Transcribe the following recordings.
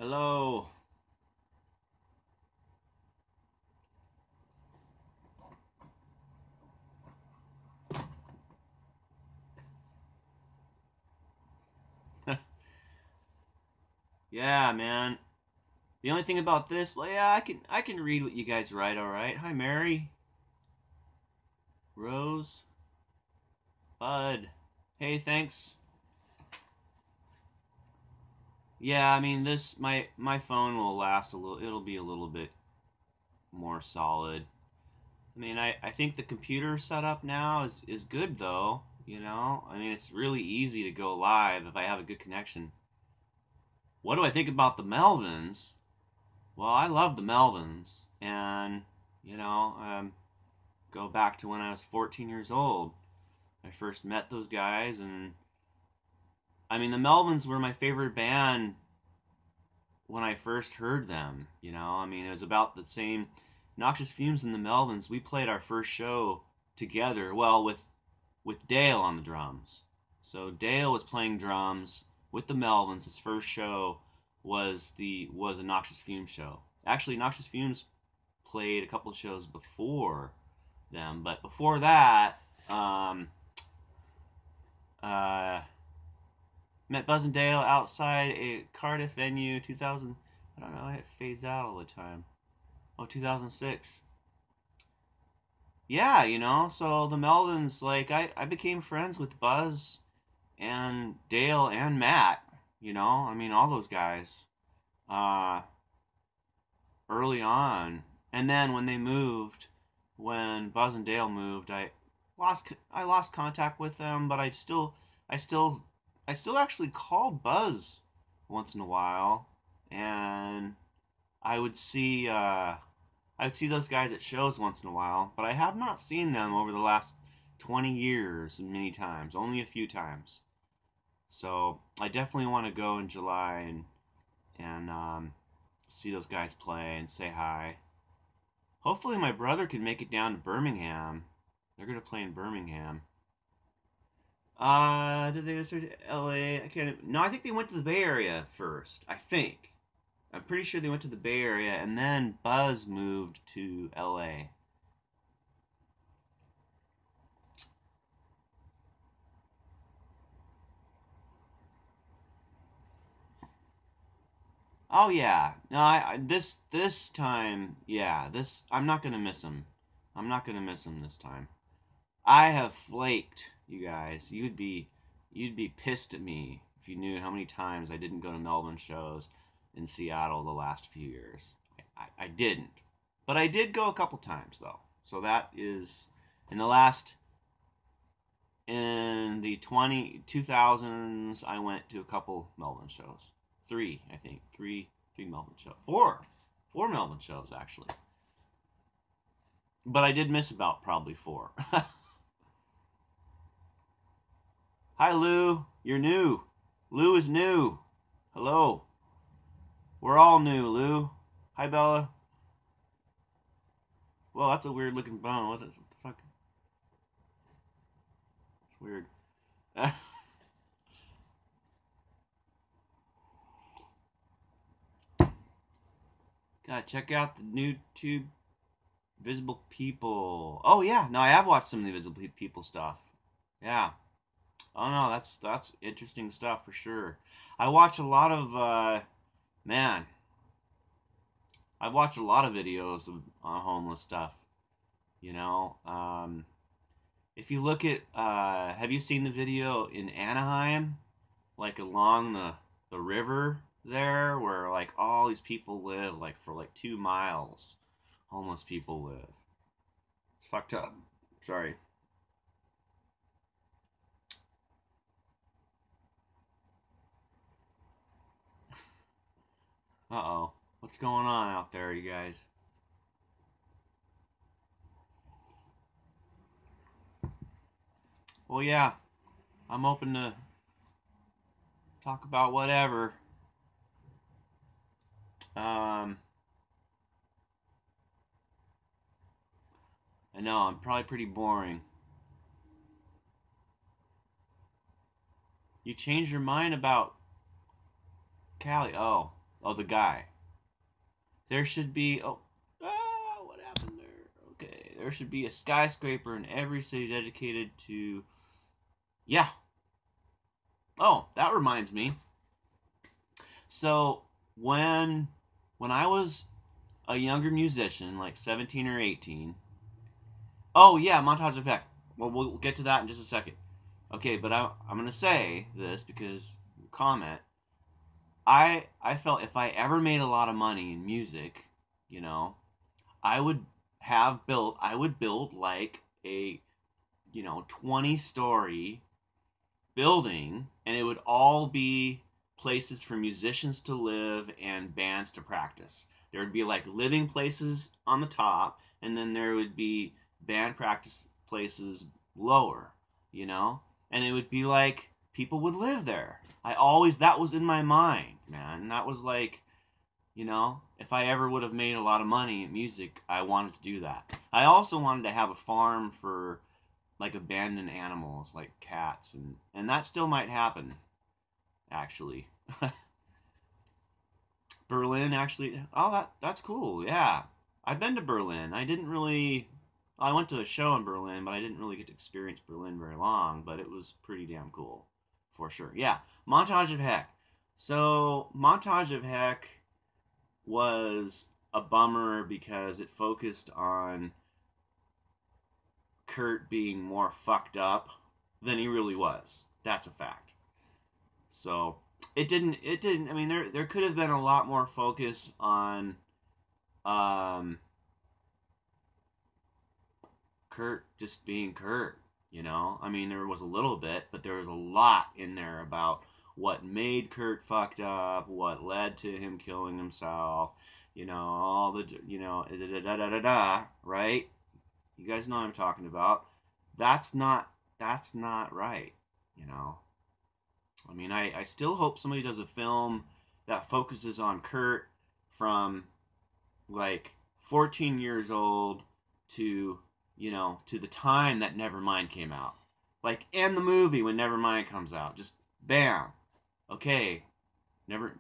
Hello. Yeah, man. The only thing about this, well, yeah, I can read what you guys write. All right. Hi, Mary, Rose, Bud. Hey, thanks. Yeah, I mean this my phone will last a little. It'll be a little bit more solid. I mean, I think the computer setup now is good though. I mean it's really easy to go live if I have a good connection. What do I think about the Melvins? Well, I love the Melvins, and you know, um, go back to when I was 14 years old. I first met those guys, and I mean, the Melvins were my favorite band when I first heard them. I mean, it was about the same. Noxious Fumes and the Melvins. We played our first show together. Well, with Dale on the drums. So Dale was playing drums with the Melvins. His first show was a Noxious Fumes show. Actually, Noxious Fumes played a couple of shows before them, but before that, um, uh, met Buzz and Dale outside a Cardiff venue, 2000. I don't know, it fades out all the time. Oh, 2006. Yeah, so the Melvins, like, I became friends with Buzz and Dale and Matt, I mean, all those guys, uh, early on. And then when Buzz and Dale moved, I lost contact with them, but I still I still actually called Buzz once in a while, and I would see uh, I would see those guys at shows once in a while, but I have not seen them over the last 20 years many times, only a few times. So I definitely want to go in July and see those guys play and say hi. Hopefully, my brother can make it down to Birmingham. They're gonna play in Birmingham. Did they go to LA? I can't. No, I think they went to the Bay Area first. I think. I'm pretty sure they went to the Bay Area, and then Buzz moved to LA. Oh yeah. No, this time, yeah. This I'm not gonna miss him. I'm not gonna miss him this time. I have flaked, you guys. You'd be pissed at me if you knew how many times I didn't go to Melbourne shows in Seattle the last few years. I didn't, but I did go a couple times though. So that is in the last in the 2000s. I went to a couple Melbourne shows. Three, I think. Three Melbourne shows. Four Melbourne shows actually. But I did miss about probably four. Hi, Lou. You're new. Lou is new. Hello. We're all new, Lou. Hi, Bella. Well, that's a weird looking bone. What the fuck? It's weird. God, check out the new tube Visible People. Oh yeah, no, I have watched some of the Visible People stuff. Yeah. Oh no, that's interesting stuff for sure. I watch a lot of man. I've watched a lot of videos of homeless stuff. You know, if you look at, have you seen the video in Anaheim, like along the river there, where like all these people live, like for like 2 miles, homeless people live. It's fucked up. Sorry. Uh oh. What's going on out there, you guys? Well, yeah, I'm open to talk about whatever. Um, I know I'm probably pretty boring. You changed your mind about Callie? Oh, Oh, the guy. There should be. Oh, what happened there? Okay, there should be a skyscraper in every city dedicated to. Yeah. Oh, that reminds me. So when when I was a younger musician, like 17 or 18. Oh yeah, montage effect. Well, we'll get to that in just a second. Okay, but I'm gonna say this because comment. I felt if I ever made a lot of money in music, you know, I would I would build like a 20-story building, and it would all be places for musicians to live and bands to practice. There would be like living places on the top, and then there would be band practice places lower, you know? And it would be like people would live there. That was in my mind, man. And that was like, if I ever would have made a lot of money in music, I wanted to do that. I also wanted to have a farm for like abandoned animals like cats, and that still might happen actually. Berlin actually. Oh, that's cool. Yeah. I've been to Berlin. I went to a show in Berlin, but I didn't really get to experience Berlin very long, but it was pretty damn cool for sure. Yeah. Montage of Heck. So, Montage of Heck was a bummer because it focused on Kurt being more fucked up than he really was. That's a fact. So it didn't, I mean, there could have been a lot more focus on um Kurt just being Kurt, you know? I mean, there was a little bit, but there was a lot in there about what made Kurt fucked up, what led to him killing himself, all the, da da da da da, right? You guys know what I'm talking about. That's not that's not right, you know. I mean, I still hope somebody does a film that focuses on Kurt from like 14 years old to, to the time that Nevermind came out. Like, and the movie when Nevermind comes out. Just bam. Okay. Smells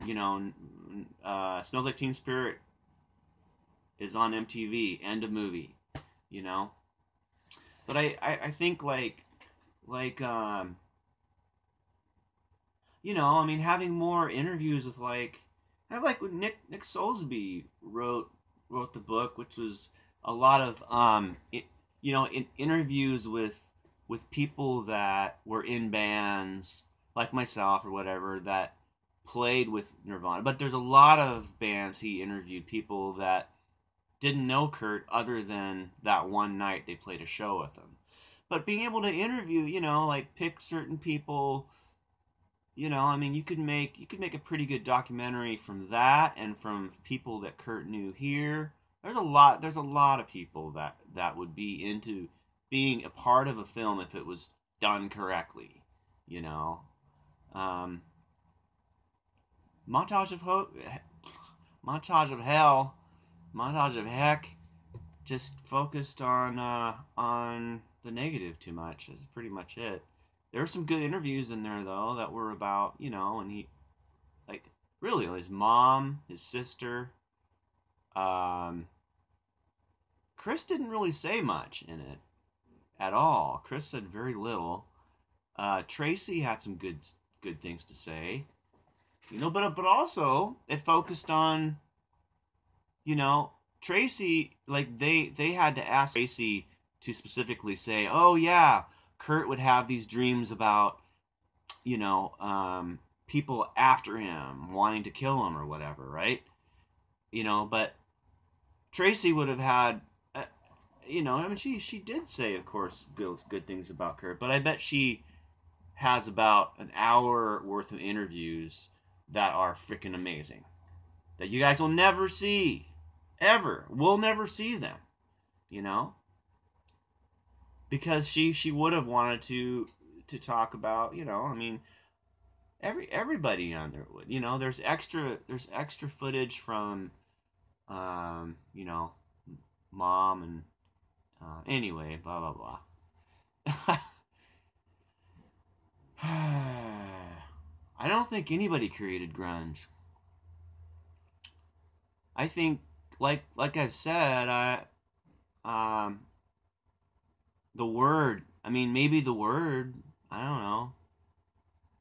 Like Teen Spirit is on MTV. End of movie. You know? But I think I mean, having more interviews with I have like when Nick Soulsby wrote the book, which was a lot of in interviews with people that were in bands like myself or whatever that played with Nirvana. But there's a lot of bands he interviewed people that didn't know Kurt other than that one night they played a show with him. But being able to interview, like pick certain people, I mean, you could make a pretty good documentary from that and from people that Kurt knew here. There's a lot of people that would be into being a part of a film if it was done correctly, you know. Um, montage of hope, montage of hell, montage of heck, just focused on the negative too much. That's pretty much it. There were some good interviews in there though that were about, and he like really his mom, his sister. Um, Chris didn't really say much in it at all. Chris said very little. Tracy had some good things to say, but also it focused on, you know, Tracy, like they had to ask Tracy to specifically say, "Oh yeah, Kurt would have these dreams about, people after him wanting to kill him or whatever, right?" But Tracy would have had, I mean, she did say, of course, good things about Kurt, but I bet she has about an hour worth of interviews that are freaking amazing that you guys will never see, ever. We'll never see them, you know, because she would have wanted to talk about, I mean, everybody on there would, there's extra footage from, you know, mom and anyway, blah blah blah. I don't think anybody created grunge. I think, like I've said, um the word. I mean, maybe the word. I don't know.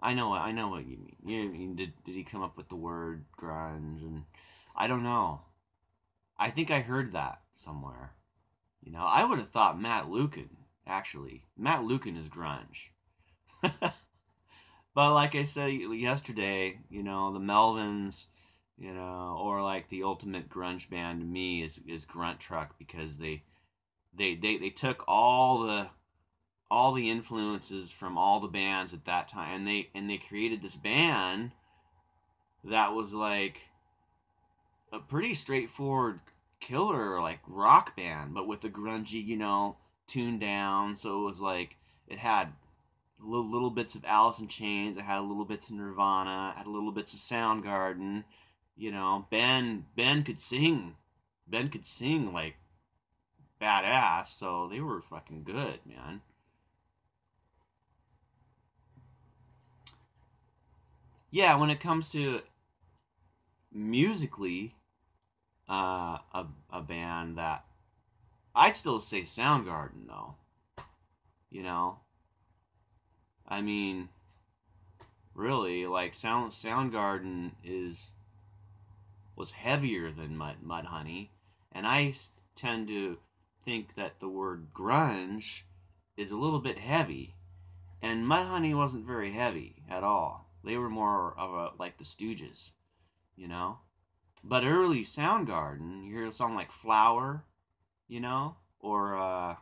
I know what you mean. You mean did he come up with the word grunge? And I don't know. I think I heard that somewhere. You know, I would have thought Matt Lukin. Actually, Matt Lukin is grunge. But like I said yesterday, you know, the Melvins, you know, or like the ultimate grunge band to me is Grunt Truck, because they took all the influences from all the bands at that time, and they created this band that was like a pretty straightforward killer like rock band, but with a grungy, you know, tuned down. So it was like it had little bits of Alice in Chains, it had little bits of Nirvana, it had little bits of Soundgarden. You know, Ben could sing. Ben could sing like badass, so they were fucking good, man. Yeah, when it comes to musically, a band that I'd still say Soundgarden though. You know, I mean, really, like Soundgarden is was heavier than Mudhoney, and I tend to think that the word grunge is a little bit heavy, and Mudhoney wasn't very heavy at all. They were more of a like the Stooges, you know. But early Soundgarden, you hear a song like Flower, you know, or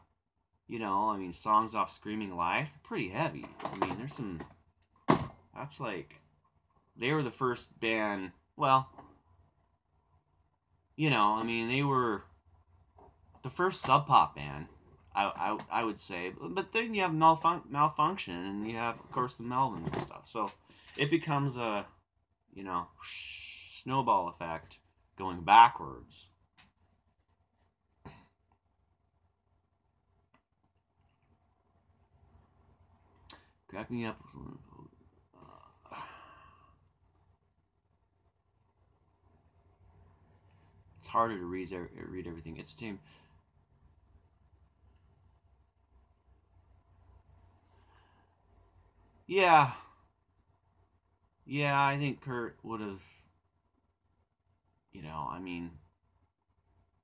you know, I mean, songs off Screaming Life, pretty heavy. I mean, there's some. That's like they were the first band. Well, you know, I mean, they were the first sub pop band. I would say, but then you have malfunction, and you have, of course, the Melvins and stuff. So it becomes a, you know, snowball effect going backwards. Crack me up. It's harder to read everything. It's team. Yeah, yeah. I think Kurt would have. You know, I mean,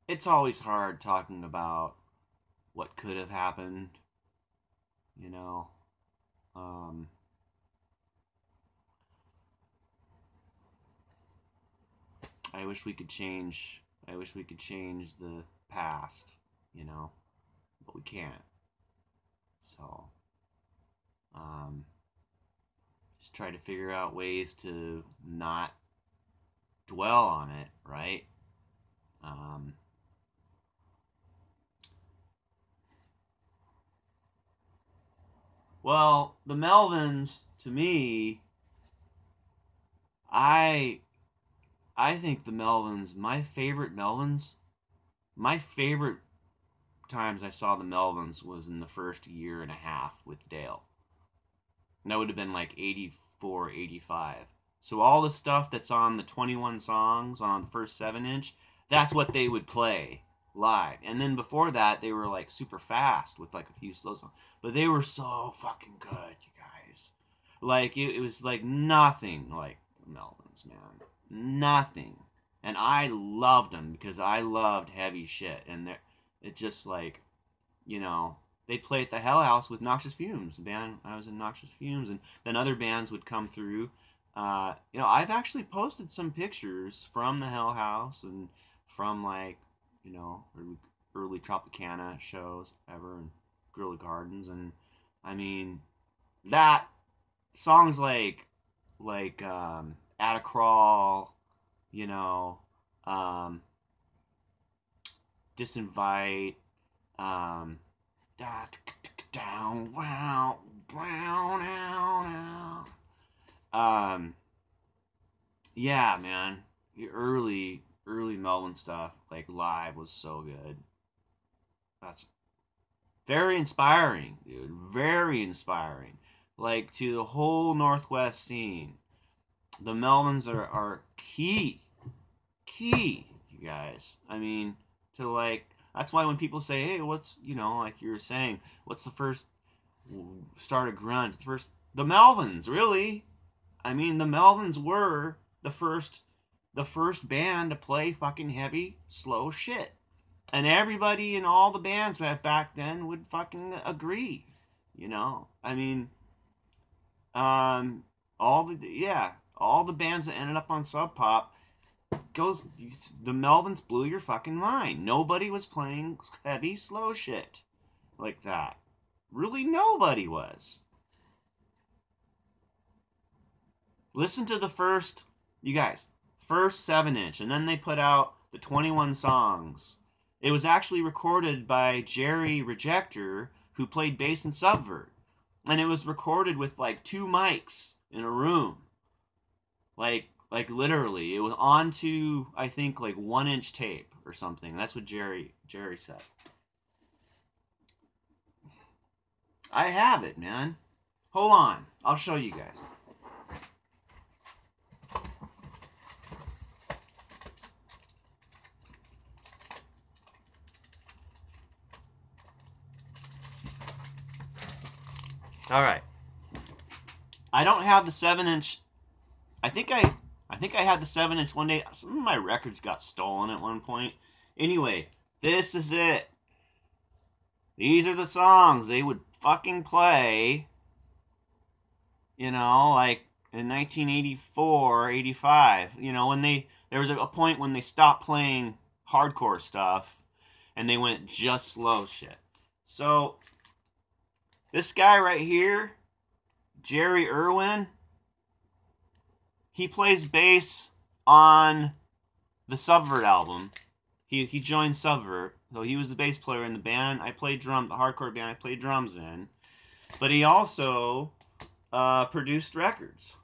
it's always hard talking about what could have happened. You know, um, I wish we could change. I wish we could change the past. You know, but we can't. So, um, just try to figure out ways to not dwell on it, right? Um, well, the Melvins, to me, I I think the Melvins, my favorite times I saw the Melvins was in the first year and a half with Dale. And that would have been like 84, 85. So all the stuff that's on the 21 songs on the first 7 inch, that's what they would play live. And then before that, they were like super fast with like a few slow songs. But they were so fucking good, you guys. Like it was like nothing like Melvins, man. Nothing. And I loved them because I loved heavy shit. And it just like, you know, they play at the Hell House with Noxious Fumes. The band I was in Noxious Fumes, and then other bands would come through. You know, I've actually posted some pictures from the Hell House and from like, you know, early Tropicana shows ever, and Gorilla Gardens, and I mean that songs like At a Crawl, you know, um, Disinvite, um, down, wow, brown, out. Yeah, man, the early Melvin stuff, like live, was so good. That's very inspiring, dude. Very inspiring. Like to the whole Northwest scene, the Melvins are key, you you guys. I mean, to like, that's why when people say, hey, what's, you know, like you were saying, what's the first start of grunge? The Melvins, really. I mean, the Melvins were the first band to play fucking heavy, slow shit. And everybody in all the bands back then would fucking agree. You know? I mean, all the bands that ended up on Sub Pop the Melvins blew your fucking mind. Nobody was playing heavy, slow shit like that. Really, nobody was. Listen to the first, you guys, first 7-inch, and then they put out the 21 songs. It was actually recorded by Jerry Rejector, who played bass in Subvert. And it was recorded with like 2 mics in a room. Like literally. It was onto, I think, like 1-inch tape or something. That's what Jerry said. I have it, man. Hold on. I'll show you guys. All right. I don't have the 7-inch. I think I had the 7-inch one day. Some of my records got stolen at one point. Anyway, this is it. These are the songs they would fucking play. You know, like in 1984, 85. You know, when there was a point when they stopped playing hardcore stuff and they went just slow shit. So this guy right here, Jerry Irwin, he plays bass on the Subvert album. He joined Subvert, so he was the bass player in the band. I played the hardcore band I played drums in. But he also produced records.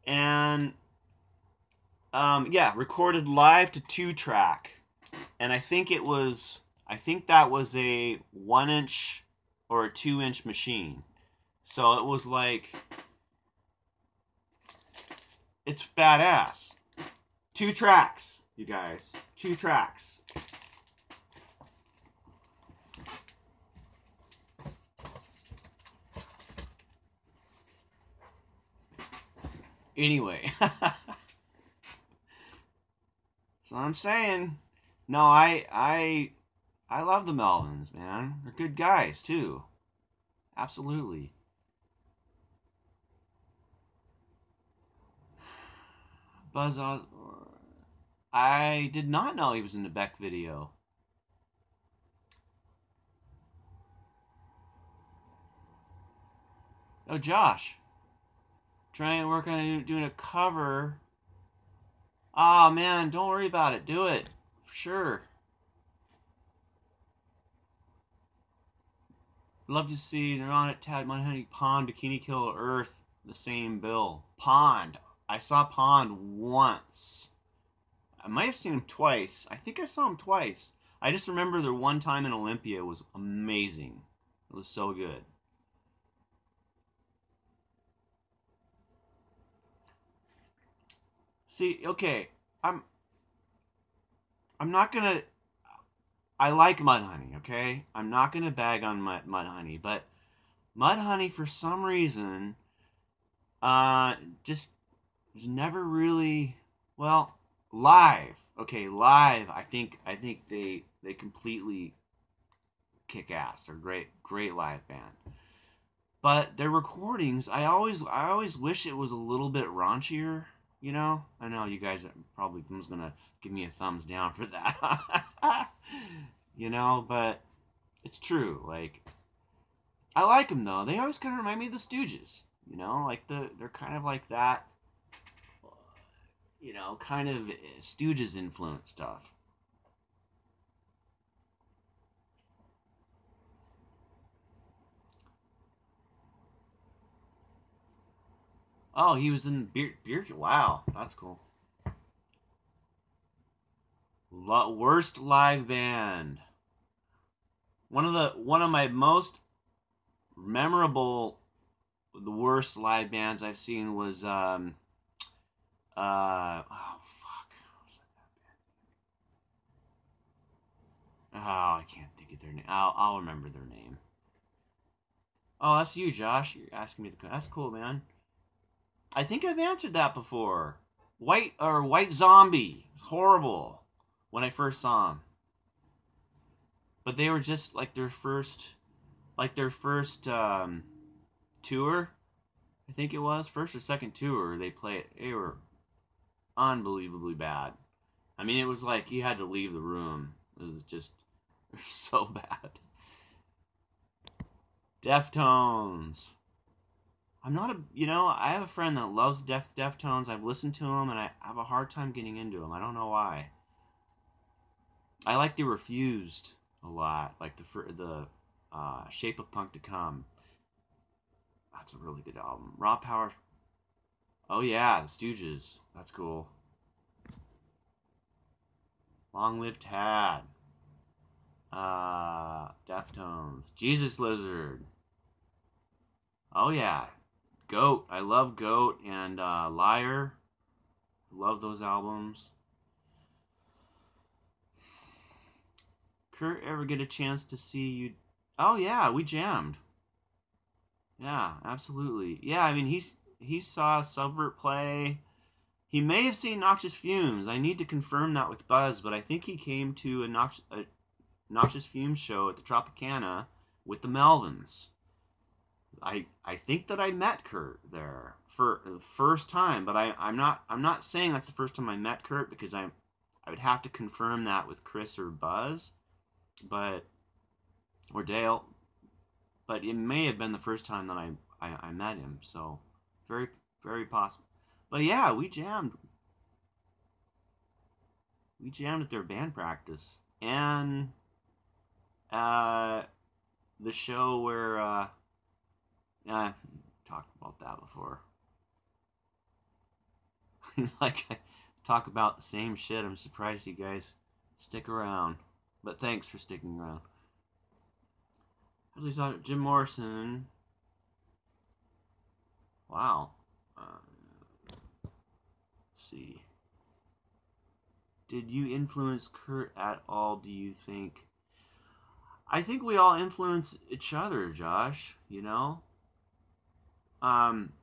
And, recorded live to 2-track. And I think that was a 1-inch or a 2-inch machine. So it was like, it's badass. 2 tracks, you guys. 2 tracks. Anyway. So I'm saying, no, I love the Melvins, man. They're good guys, too. Absolutely. Buzz Osborne. I did not know he was in the Beck video. Oh, Josh. Trying to work on doing a cover. Ah, man, don't worry about it. Do it. For sure. Love to see Neurotic Tad, Mudhoney, Pond, Bikini Kill, Earth, the same bill. Pond. I saw Pond once. I might have seen him twice. I think I saw him twice. I just remember the one time in Olympia was amazing. It was so good. See, okay, I'm not gonna. I like Mudhoney, okay? I'm not gonna bag on Mudhoney, but Mudhoney for some reason, just was never really live. Okay, live. I think they completely kick ass. They're great live band. But their recordings, I always wish it was a little bit raunchier. You know, I know you guys are probably gonna give me a thumbs down for that. You know, but it's true. Like, I like them though. They always kind of remind me of the Stooges. You know, like they're kind of like that. You know, kind of Stooges influence stuff. Oh, he was in Beer. Wow, that's cool. Worst live band. One of my most memorable, the worst live bands I've seen was oh fuck, Oh, I can't think of their name. I'll remember their name. Oh, that's you, Josh. You're asking me the. That's cool, man. I think I've answered that before. White Zombie. It's horrible when I first saw them, but they were just like their first tour. I think it was first or second tour. They were unbelievably bad. I mean, it was like you had to leave the room. It was just so bad. Deftones. I have a friend that loves Deftones. I've listened to them and I have a hard time getting into them. I don't know why. I like the Refused a lot, like the Shape of Punk to Come. That's a really good album. Raw Power. Oh yeah, the Stooges. That's cool. Long Live Tad. Deftones. Jesus Lizard. Oh yeah, Goat. I love Goat and Liar. Love those albums. Kurt, ever get a chance to see you? Oh yeah, we jammed. Yeah, absolutely. Yeah, I mean he saw Subvert play. He may have seen Noxious Fumes. I need to confirm that with Buzz, but I think he came to a Noxious Fumes show at the Tropicana with the Melvins. I think that I met Kurt there for the first time, but I'm not saying that's the first time I met Kurt because I would have to confirm that with Chris or Buzz, but or Dale, but it may have been the first time that I met him. So very very possible. But yeah, we jammed. We jammed at their band practice and uh, the show where I talked about that before. Like I talk about the same shit. I'm surprised you guys stick around. But thanks for sticking around. At least Jim Morrison. Wow. Let's see. Did you influence Kurt at all, do you think? I think we all influence each other, Josh, you know? Um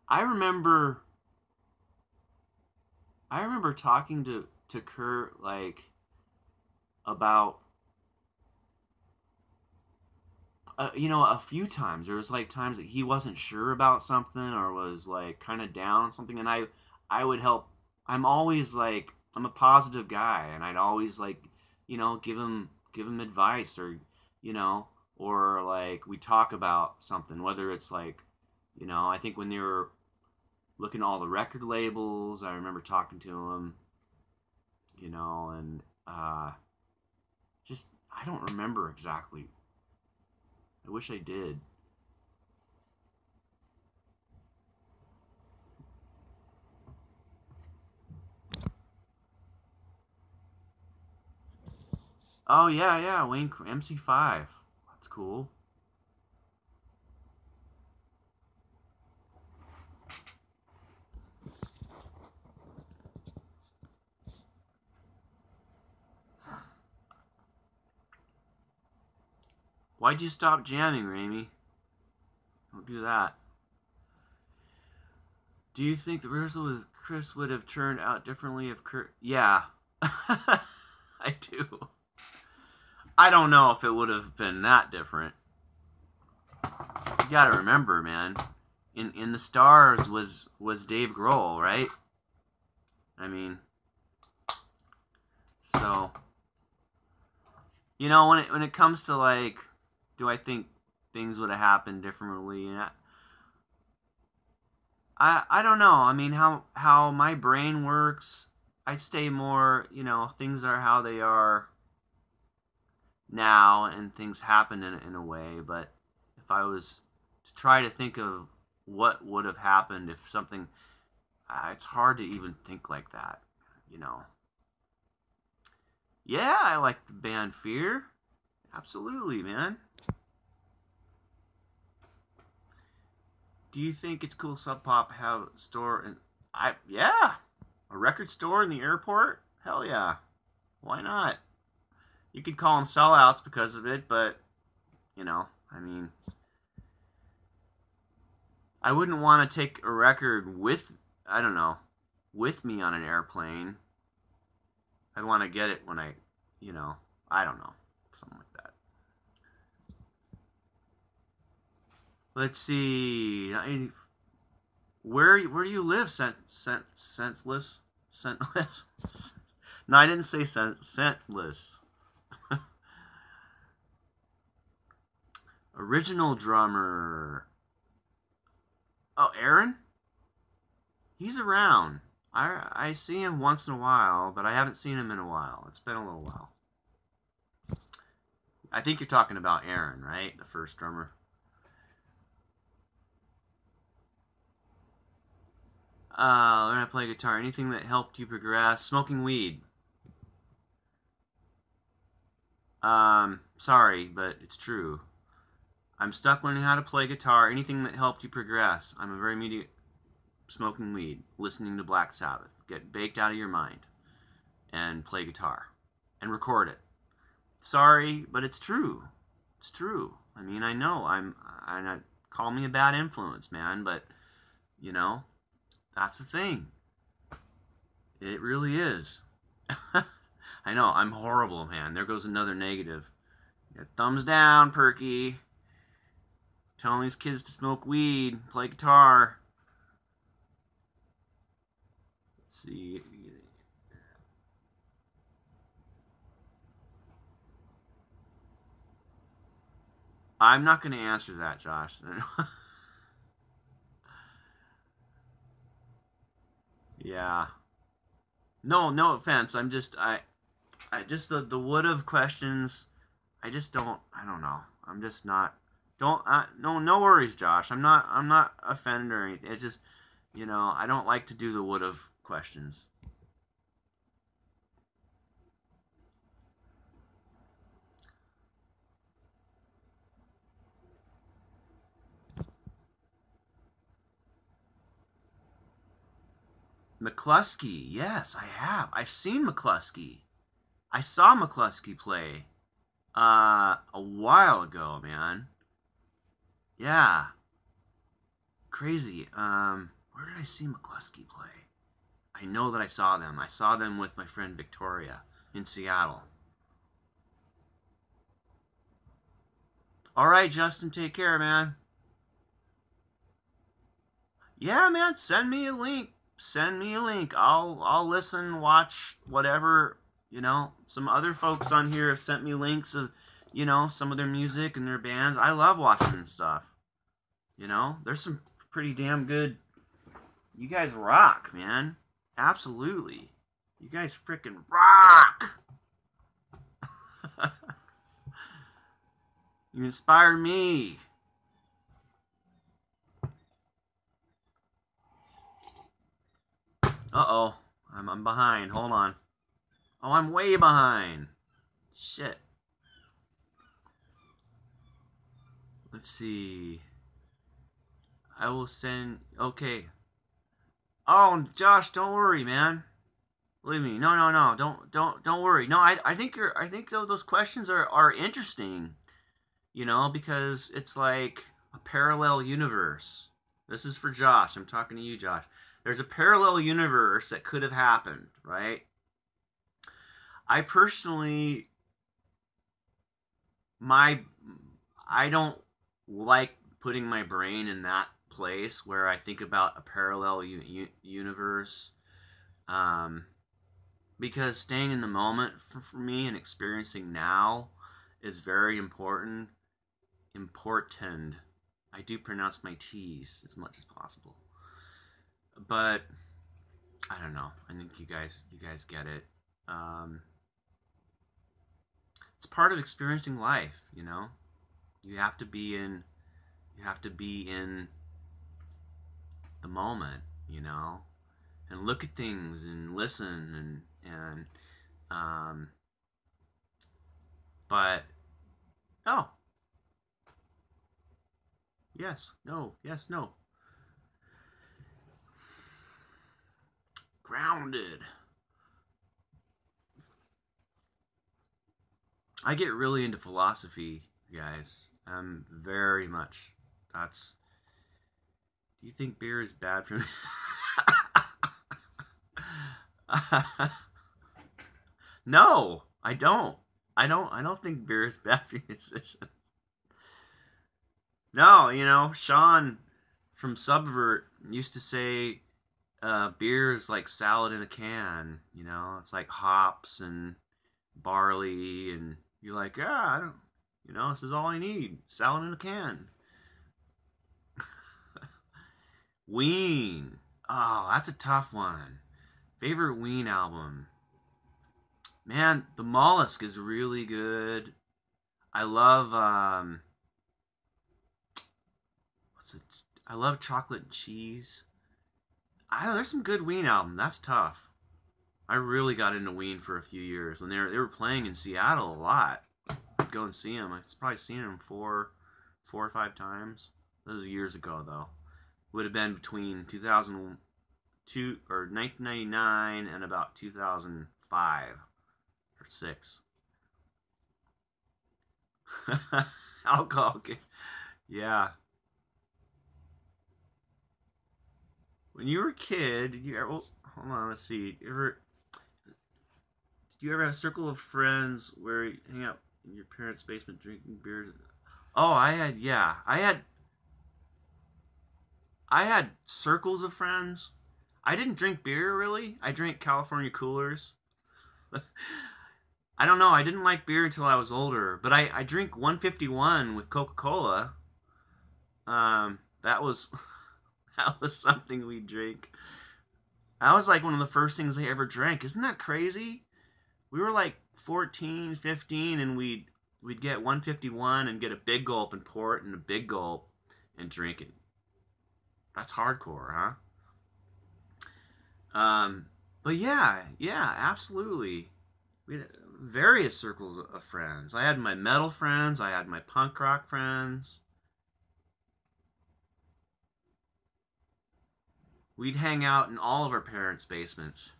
I remember talking to Kurt like about a few times. There was like times that he wasn't sure about something or was like kind of down on something, and I would help. I'm always like I'm a positive guy, and I'd always like give him advice or like we talk about something, whether it's like I think when they were looking at all the record labels, I remember talking to him, and just I don't remember exactly. I wish I did. Oh yeah, yeah, Wayne MC5. That's cool. Why'd you stop jamming, Ramey? Don't do that. Do you think the rehearsal with Chris would have turned out differently if Kurt? Yeah, I do. I don't know if it would have been that different. You gotta remember, man. In the stars was Dave Grohl, right? I mean, so when it comes to like, do I think things would have happened differently? I don't know. I mean, how my brain works, I stay more, things are how they are now, and things happen in a way. But if I was to try to think of what would have happened if something, it's hard to even think like that. Yeah, I like the band Fear. Absolutely, man. Do you think it's cool Sub Pop have a store in yeah, a record store in the airport? Hell yeah. Why not? You could call them sellouts because of it, but, you know, I mean, I wouldn't want to take a record with, I don't know, with me on an airplane. I'd want to get it when I, you know, I don't know, something like that. Let's see. Where do you live? Senseless. No, I didn't say scentless. Original drummer. Oh, Aaron? He's around. I see him once in a while, but I haven't seen him in a while. It's been a little while. I think you're talking about Aaron, right? The first drummer. Learn how to play guitar. Anything that helped you progress? Smoking weed. Sorry, but it's true. I'm stuck learning how to play guitar. Anything that helped you progress. I'm a very immediate smoking weed, listening to Black Sabbath. Get baked out of your mind and play guitar and record it. Sorry, but it's true. It's true. I mean, I know I'm not, call me a bad influence, man, but you know, that's the thing. It really is. I know, I'm horrible, man. There goes another negative. Yeah, thumbs down, Perky. Telling these kids to smoke weed, play guitar. Let's see. I'm not going to answer that, Josh. Yeah. No offense. I'm just I just the wood of questions. I just I don't know. I'm just not. Don't no worries, Josh. I'm not offended or anything. It's just, you know, I don't like to do the wood of questions. McCluskey, yes, I have. I've seen McCluskey. I saw McCluskey play a while ago, man. Yeah. Crazy. Where did I see McCluskey play? I know that I saw them. I saw them with my friend Victoria in Seattle. All right, Justin, take care, man. Yeah, man, send me a link. Send me a link. I'll listen, watch, whatever. You know, some other folks on here have sent me links of, you know, some of their music and their bands. I love watching stuff. You know, there's some pretty damn good. You guys rock, man. Absolutely. You guys freaking rock. You inspire me. Uh-oh. I'm behind. Hold on. Oh, I'm way behind. Shit. Let's see. I will send. Okay. Oh, Josh, don't worry, man. Believe me. No. Don't worry. No, I think those questions are interesting. You know, because it's like a parallel universe. This is for Josh. I'm talking to you, Josh. There's a parallel universe that could have happened, right? I personally, I don't like putting my brain in that place where I think about a parallel universe, because staying in the moment for me and experiencing now is very important. I do pronounce my T's as much as possible, but I don't know. I think you guys get it. It's part of experiencing life, you know. You have to be in the moment, you know, and look at things and listen and but oh, yes, no, yes, no. Grounded. I get really into philosophy, guys. I'm very much. That's. Do you think beer is bad for me? No, I don't. I don't think beer is bad for musicians. No, Sean from Subvert used to say beer is like salad in a can. It's like hops and barley, and you're like, yeah, I don't. This is all I need. Salad in a can. Ween. Oh, that's a tough one. Favorite Ween album. Man, the Mollusk is really good. I love what's it? I love Chocolate and Cheese. There's some good Ween album. That's tough. I really got into Ween for a few years when they were playing in Seattle a lot. I'd go and see them. I've probably seen them four or five times. This was years ago though. Would have been between 2002 or 1999 and about 2005 or 6. Alcohol. Yeah. When you were a kid, did you ever, hold on, let's see. Did you ever have a circle of friends where you hang out in your parents' basement drinking beers? Oh, yeah. I had circles of friends. I didn't drink beer really. I drank California Coolers. I don't know. I didn't like beer until I was older, but I drink 151 with Coca-Cola. That was that was something we drink. That was like one of the first things I ever drank. Isn't that crazy? We were like 14, 15, and we'd get 151 and get a big gulp and pour it in a big gulp and drink it. That's hardcore, huh? But yeah, absolutely. We had various circles of friends. I had my metal friends. I had my punk rock friends. We'd hang out in all of our parents' basements.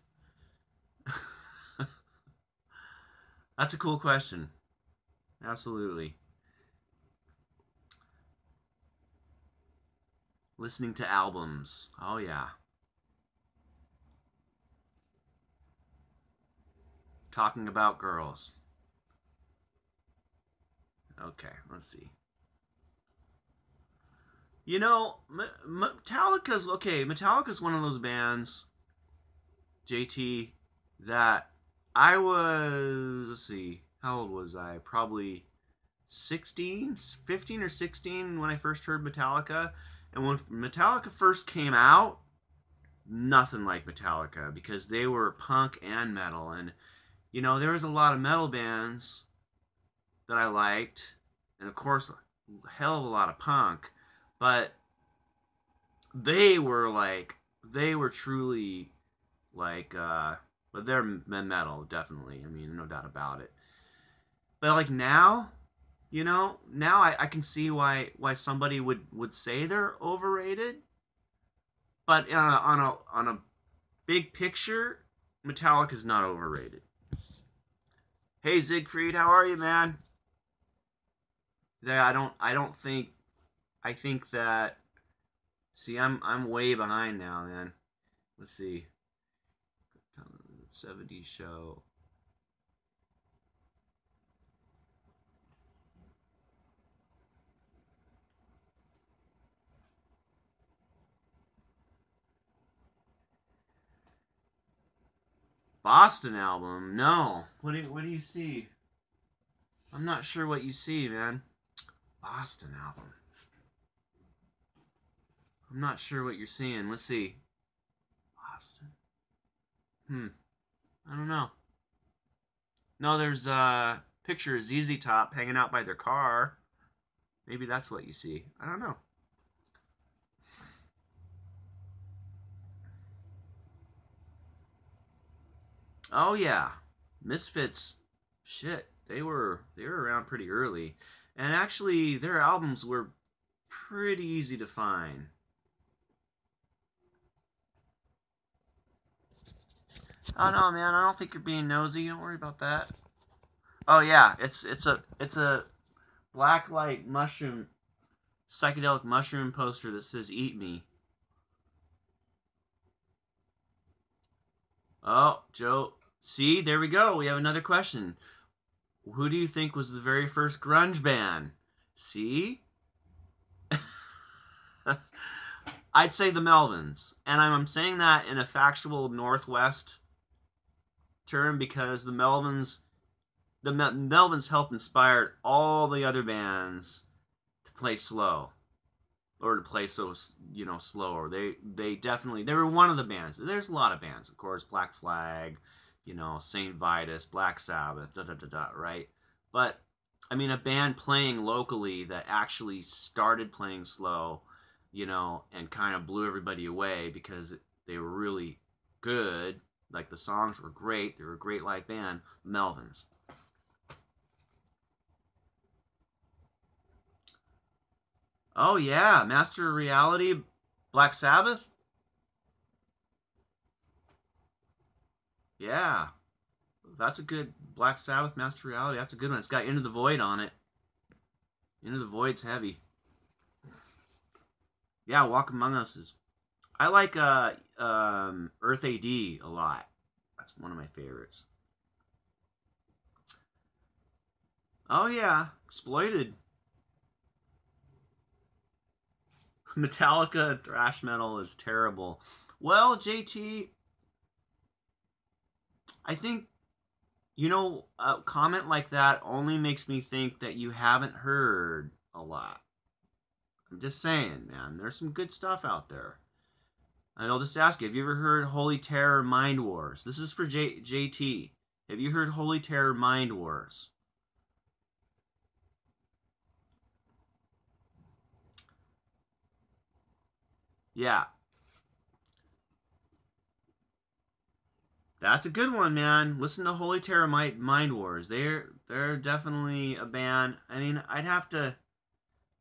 That's a cool question. Absolutely. Listening to albums. Oh, yeah. Talking about girls. Okay, let's see. Metallica's one of those bands, JT, that I was, let's see, how old was I? Probably 16, 15 or 16 when I first heard Metallica. And when Metallica first came out, nothing like Metallica because they were punk and metal. And, there was a lot of metal bands that I liked. And, of course, a hell of a lot of punk. But they were truly but they're metal, definitely. I mean, no doubt about it. But like now, now I can see why somebody would say they're overrated. But on a big picture, Metallica's not overrated. Hey Siegfried, how are you, man? I don't think. I think that. See, I'm way behind now, man. Let's see. 70s show. Boston album? No. What do you see? I'm not sure what you see, man. Boston album. I'm not sure what you're seeing. Let's see. Boston. I don't know. No, there's a picture of ZZ Top hanging out by their car. Maybe that's what you see. I don't know. Oh yeah, Misfits. Shit, they were around pretty early, and actually their albums were pretty easy to find. Oh no, man, I don't think you're being nosy. Don't worry about that. Oh yeah, it's a black light mushroom, psychedelic mushroom poster that says "Eat Me." Oh, Joe. See, there we go. We have another question. Who do you think was the very first grunge band? See? I'd say the Melvins. And I'm saying that in a factual Northwest term because the Melvins helped inspire all the other bands to play slow. Or to play so, slower. They definitely, they were one of the bands. There's a lot of bands, of course, Black Flag, Saint Vitus, Black Sabbath, right? But I mean, a band playing locally that actually started playing slow, and kind of blew everybody away because they were really good. Like the songs were great. They were a great live band. Melvins. Oh yeah, Master of Reality, Black Sabbath. Yeah, that's a good Black Sabbath, Master of Reality. That's a good one. It's got Into the Void on it. Into the Void's heavy. Yeah, Walk Among Us is. I like Earth AD a lot. That's one of my favorites. Oh yeah, Exploited. Metallica thrash metal is terrible. Well, JT, I think a comment like that only makes me think that you haven't heard a lot. I'm just saying, man. There's some good stuff out there. And I'll just ask you, have you ever heard Holy Terror Mind Wars? This is for JT. Have you heard Holy Terror Mind Wars? Yeah. That's a good one, man. Listen to Holy Terror Mind Wars. They're definitely a band. I mean, I'd have to,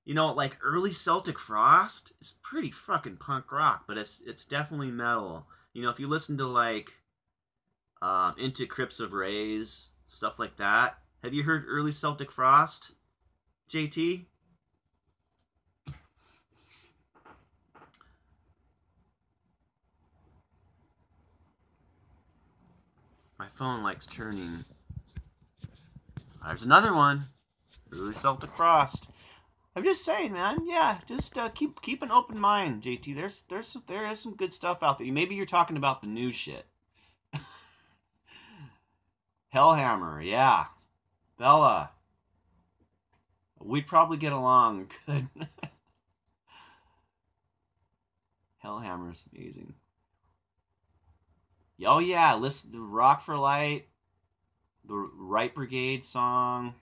like early Celtic Frost. It's pretty fucking punk rock, but it's definitely metal. If you listen to like Into Crypts of Rays, stuff like that. Have you heard early Celtic Frost, JT? My phone likes turning. There's another one. Early Celtic Frost. I'm just saying, man. Yeah, just keep an open mind, JT. There is some good stuff out there. Maybe you're talking about the new shit. Hellhammer, yeah. Bella. We'd probably get along good. Hellhammer's amazing. Oh yeah, listen to Rock for Light, the Right Brigade song.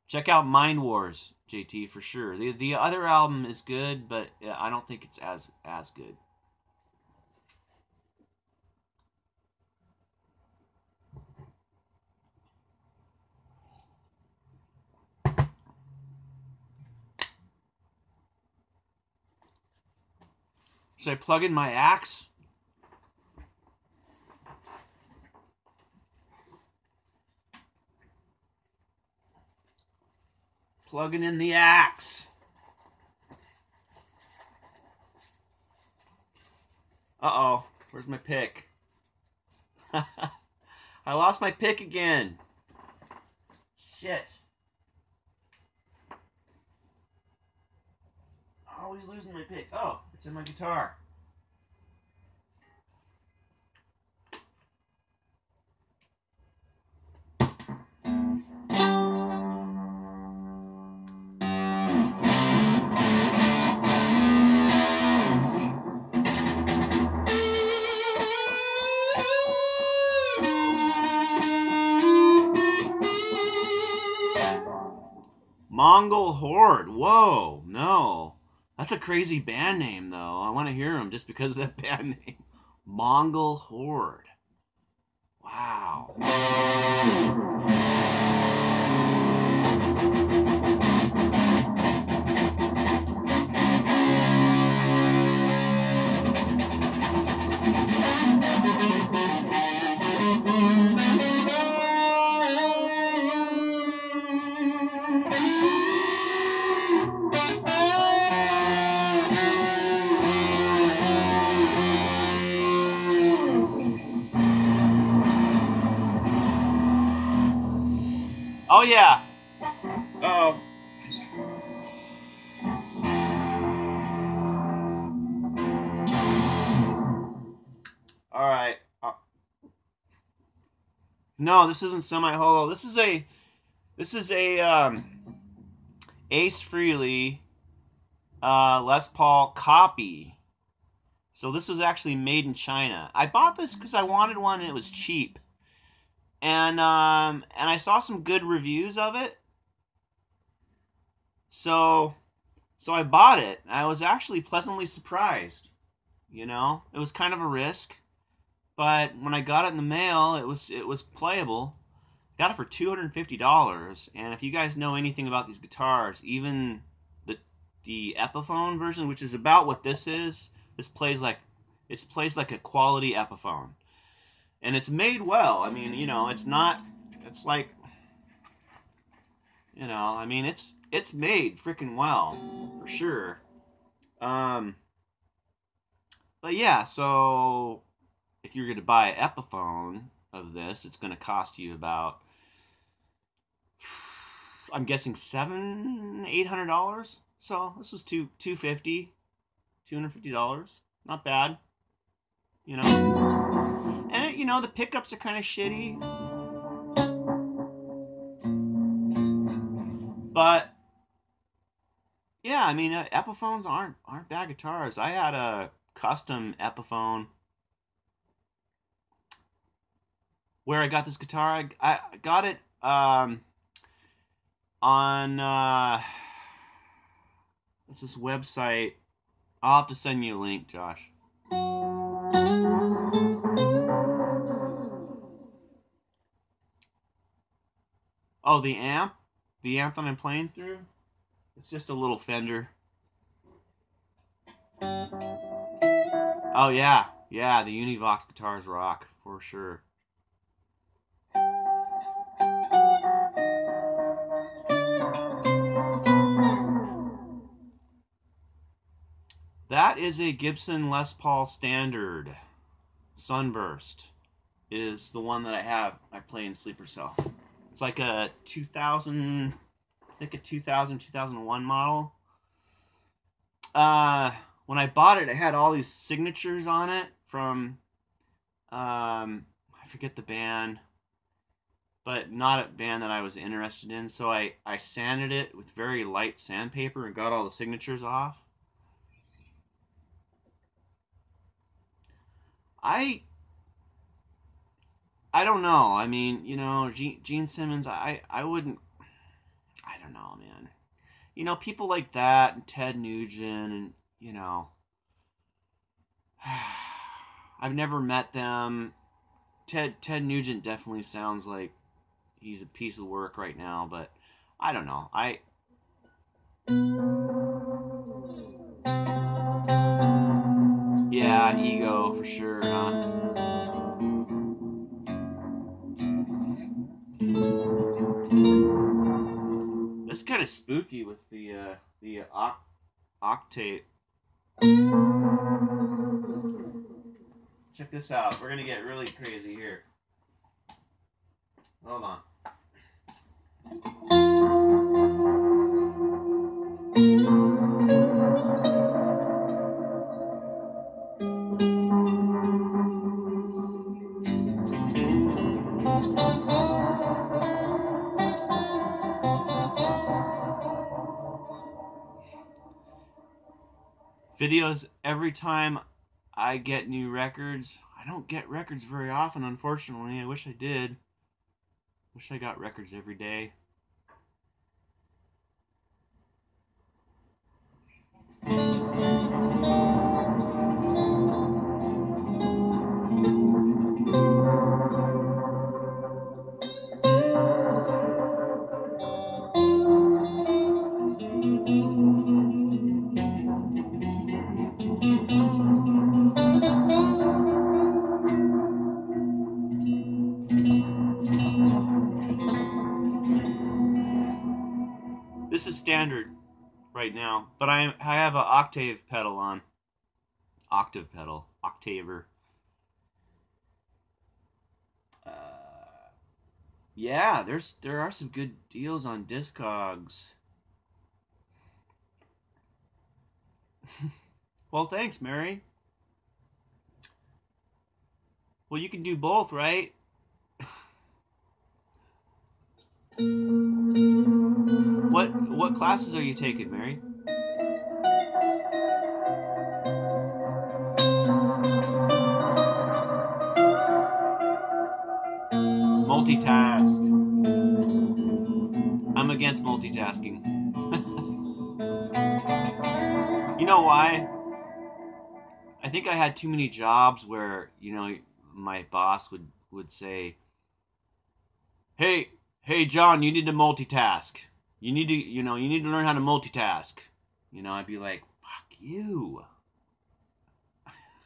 Check out Mind Wars, JT, for sure. The other album is good, but I don't think it's as good. Should I plug in my axe? Plugging in the axe. Uh-oh. Where's my pick? I lost my pick again. Shit. Always losing my pick. Oh, it's in my guitar. Mongol Horde. Whoa, no. That's a crazy band name, though. I want to hear them just because of that band name. Mongol Horde. Wow. Oh yeah. Uh-oh. All right. No, this isn't semi-hollow. This is a Ace Frehley Les Paul copy. So this was actually made in China. I bought this because I wanted one and it was cheap. And I saw some good reviews of it. So I bought it. I was actually pleasantly surprised. You know, it was kind of a risk, but when I got it in the mail, it was playable. Got it for $250. And if you guys know anything about these guitars, even the Epiphone version, which is about what this is, this plays like a quality Epiphone. And it's made well. I mean, you know, it's not, it's like, you know, I mean, it's made freaking well, for sure. But yeah, so if you're going to buy an Epiphone of this, it's going to cost you about, I'm guessing $800. So this was $250. Not bad, you know. And you know, the pickups are kind of shitty, but yeah, I mean, Epiphones aren't bad guitars. I had a custom Epiphone where I got this guitar. I got it on what's this website? I'll have to send you a link, Josh. Oh, the amp that I'm playing through. It's just a little Fender. Oh yeah, yeah. The Univox guitars rock for sure. That is a Gibson Les Paul Standard. Sunburst is the one that I play in Sleeper Cell. It's like a 2000, I think a 2001 model. When I bought it, it had all these signatures on it from, I forget the band, but not a band that I was interested in. So I sanded it with very light sandpaper and got all the signatures off. I don't know. I mean, you know, Gene Simmons, I wouldn't, I don't know, man. You know, people like that and Ted Nugent and, you know, I've never met them. Ted Nugent definitely sounds like he's a piece of work right now, but I don't know. Yeah, an ego for sure, huh? That's kind of spooky with the octave. Check this out. We're gonna get really crazy here. Hold on. Videos every time I get new records. I don't get records very often, unfortunately. I wish I did. Wish I got records every day. This is standard right now, but I have an octave pedal on. Octave pedal. Octaver. Yeah, there are some good deals on Discogs. Well, thanks, Mary. Well, you can do both, right? What classes are you taking, Mary? Multitask. I'm against multitasking. You know why? I think I had too many jobs where, my boss would say, "Hey, hey John, you need to multitask. You need to learn how to multitask." I'd be like, "Fuck you."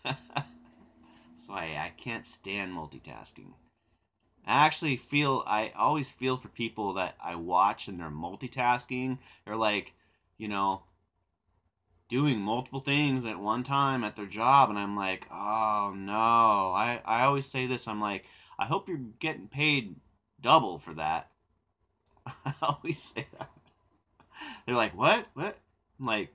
So I can't stand multitasking. I always feel for people that I watch and they're multitasking. They're like, you know, doing multiple things at one time at their job. And I'm like, oh no. I always say this. I'm like, I hope you're getting paid double for that. I always say that. They're like, what? I'm like,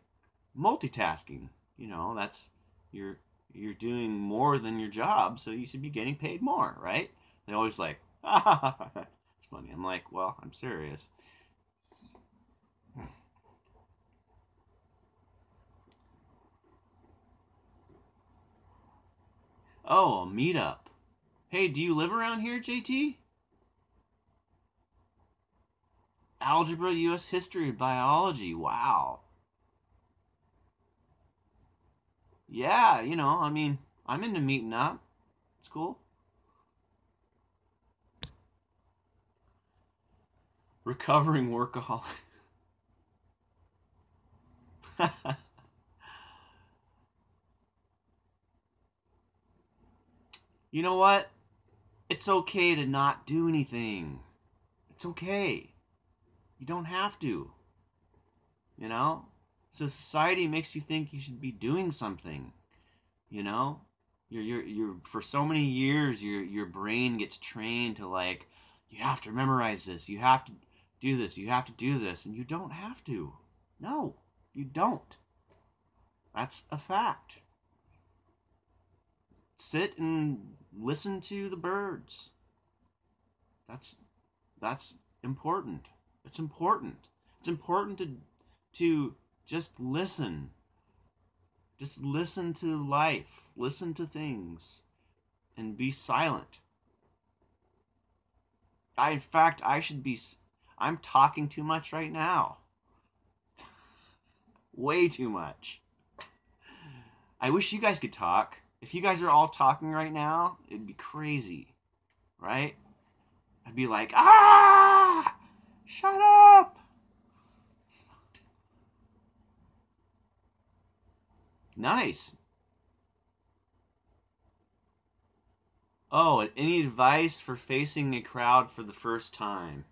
multitasking. That's you're you're doing more than your job, so you should be getting paid more, right? They always like, ah, it's funny. I'm like, well, I'm serious. Oh, a meetup. Hey, do you live around here, JT? Algebra, U.S. history, biology. Wow. Yeah, I mean, I'm into meeting up. It's cool. Recovering workaholic. You know what? It's okay to not do anything. It's okay. You don't have to, you know? So society makes you think you should be doing something, you know? You're for so many years your brain gets trained to like you have to memorize this, you have to do this, you have to do this, and you don't have to. No, you don't. That's a fact. Sit and listen to the birds. That's that's important. It's important. It's important to just listen. Just listen to life. Listen to things and be silent. In fact, I should be I'm talking too much right now. Way too much. I wish you guys could talk. If you guys are all talking right now, it'd be crazy, right? I'd be like, "Ah! Shut up!" Nice. Oh, any advice for facing a crowd for the first time?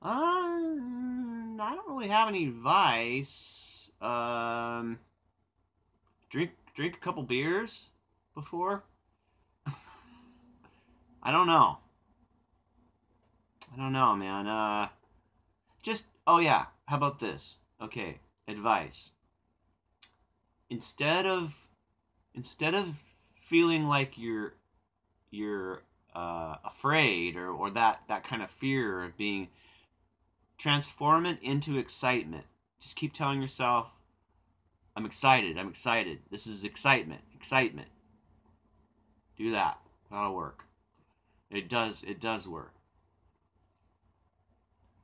I don't really have any advice. Drink a couple beers before. I don't know. I don't know, man. Just oh yeah. How about this? Okay, advice. Instead of instead of feeling like you're afraid or that kind of fear of being, transform it into excitement. Just keep telling yourself, I'm excited. I'm excited. This is excitement. Excitement. Do that. That'll work. It does. It does work.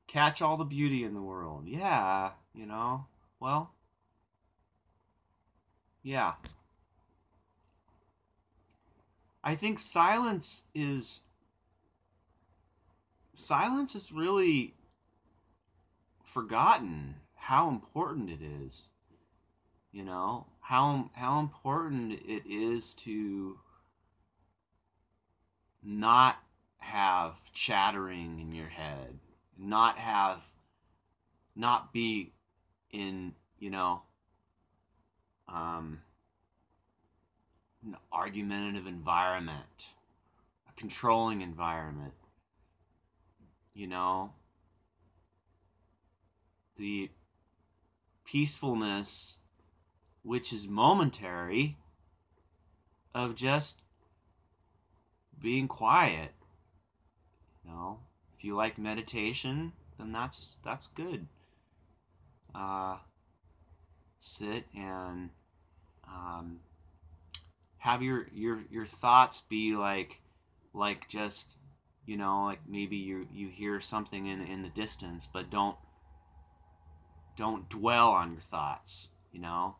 Catch all the beauty in the world. Yeah. Well, yeah. I think silence is really forgotten how important it is. How important it is to not have chattering in your head, not be in um, an argumentative environment, a controlling environment. you know, the peacefulness, which is momentary, of just being quiet. You know, if you like meditation, then that's good. Uh, Sit and um, have your thoughts be like just, you know, like maybe you hear something in the distance, but don't dwell on your thoughts, you know,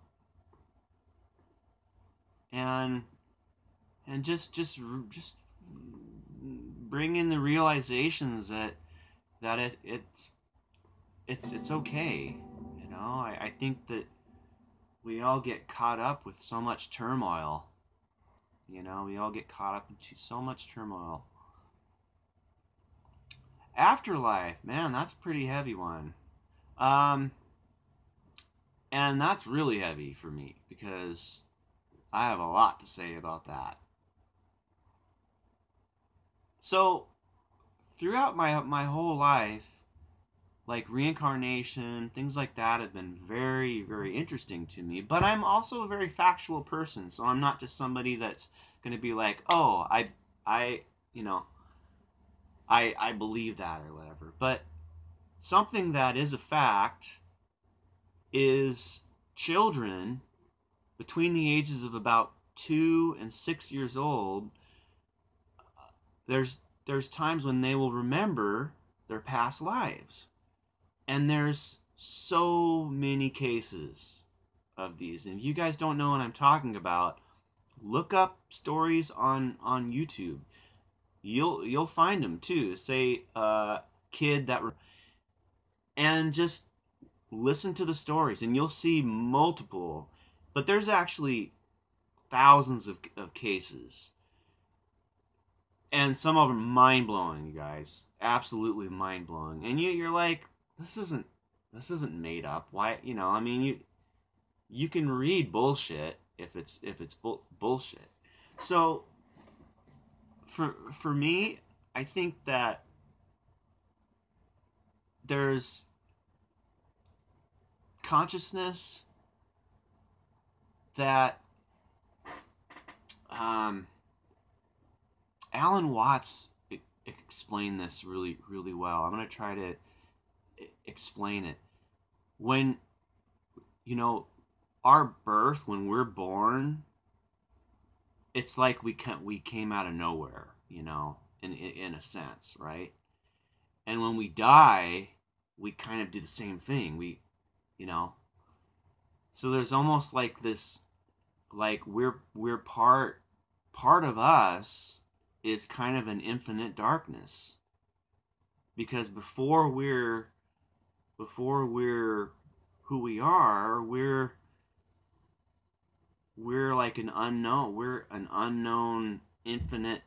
and just bring in the realizations that it's okay. You know, I think that we all get caught up with so much turmoil. You know, we all get caught up into so much turmoil. Afterlife, man, that's a pretty heavy one. Um, and that's really heavy for me because I have a lot to say about that. So, throughout my whole life, like reincarnation, things like that have been very, very interesting to me. But I'm also a very factual person, so I'm not just somebody that's going to be like, oh, I, you know, I believe that or whatever. But something that is a fact is children between the ages of about 2 and 6 years old. There's times when they will remember their past lives. And there's so many cases of these. And if you guys don't know what I'm talking about, look up stories on YouTube. You'll find them too. Say kid that and just listen to the stories and you'll see multiple, but there's actually thousands of cases. And some of them mind-blowing, you guys. Absolutely mind-blowing. And you're like, this isn't made up. Why, you know, I mean, you can read bullshit if it's bullshit. So for me, I think that there's consciousness that Alan Watts explained this really, really well. I'm going to try to explain it. When, you know, our birth, when we're born, it's like we came out of nowhere, you know, in a sense, right? And when we die, we kind of do the same thing. We, you know, so there's almost like this, like we're part of us is kind of an infinite darkness, because before we're who we are, we're like an unknown. We're an unknown infinite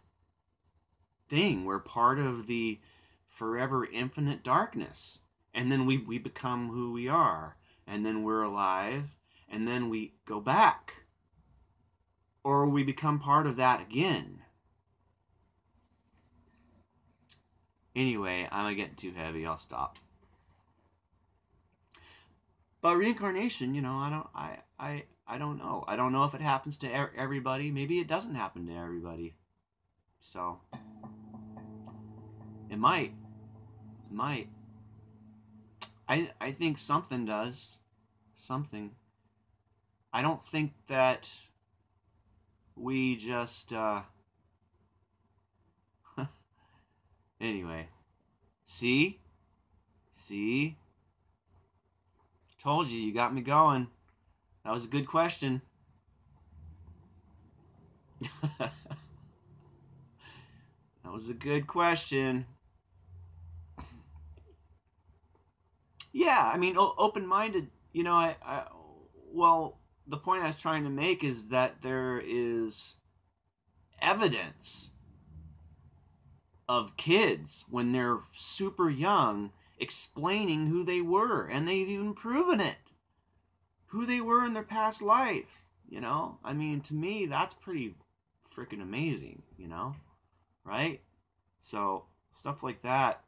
thing. We're part of the forever infinite darkness. And then we become who we are. And then we're alive. And then we go back. Or we become part of that again. Anyway, I'm getting too heavy. I'll stop. But reincarnation, you know, I don't know. I don't know if it happens to everybody. Maybe it doesn't happen to everybody. So it might. It might. I think something does. Something. I don't think that we just anyway. See? Told you got me going. That was a good question. That was a good question. Yeah, I mean, open-minded, you know, well, the point I was trying to make is that there is evidence of kids when they're super young explaining who they were, and they've even proven it. Who they were in their past life, you know? I mean, to me, that's pretty freaking amazing, you know? Right? So, stuff like that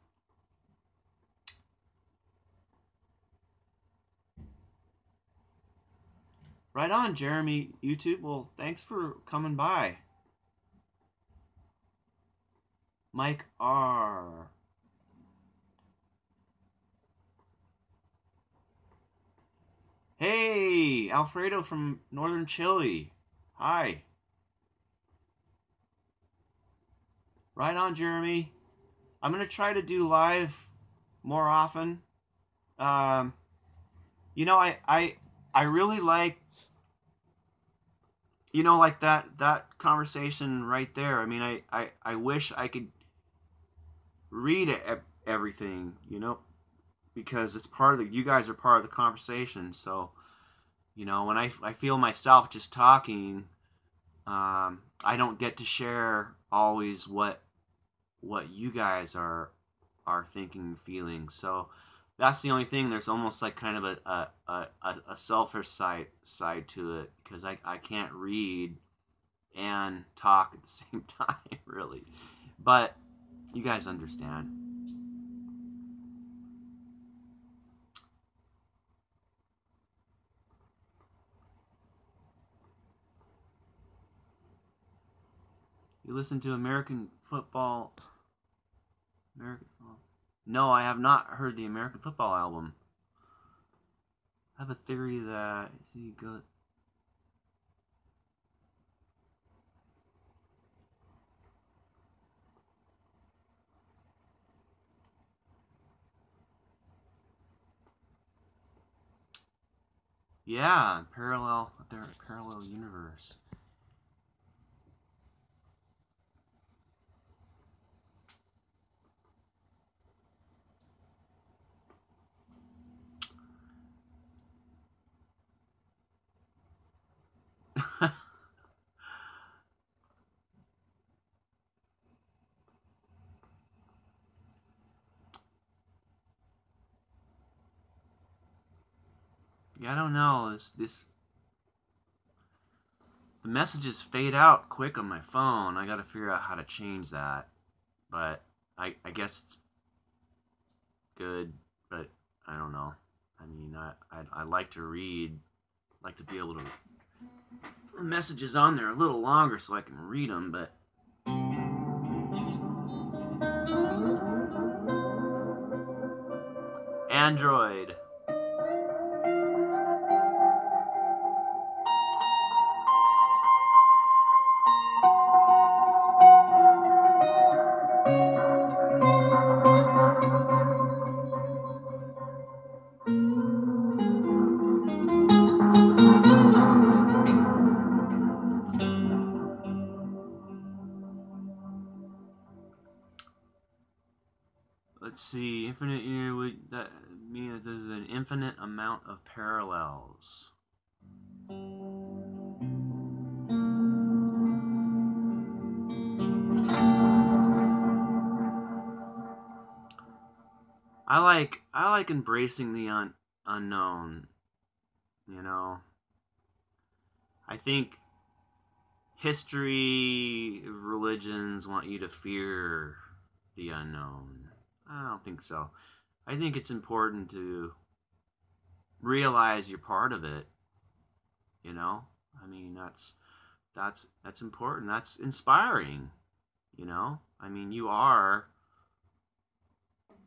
Right on, Jeremy. YouTube. Well, thanks for coming by. Mike R. Hey, Alfredo from Northern Chile. Hi. Right on, Jeremy. I'm gonna try to do live more often. Um, I really like, like that conversation right there. I mean, I wish I could read everything, because it's part of the, you guys are part of the conversation. So, when I feel myself just talking, I don't get to share always what you guys are thinking and feeling. So that's the only thing. There's almost like kind of a selfish side to it, because I can't read and talk at the same time, really. But you guys understand. You listen to American football. American football. No, I have not heard the American football album. I have a theory that see good. Yeah, they're a parallel universe. Yeah, I don't know. The messages fade out quick on my phone. I got to figure out how to change that. But I guess it's good, but I don't know. I mean, I like to read, like to be able to messages on there a little longer so I can read them, but Android. Let's see, infinite year would that mean that there's an infinite amount of parallels. I like embracing the unknown. You know, I think history, religions want you to fear the unknown. I don't think so. I think it's important to realize you're part of it. You know, I mean that's important. That's inspiring. I mean you are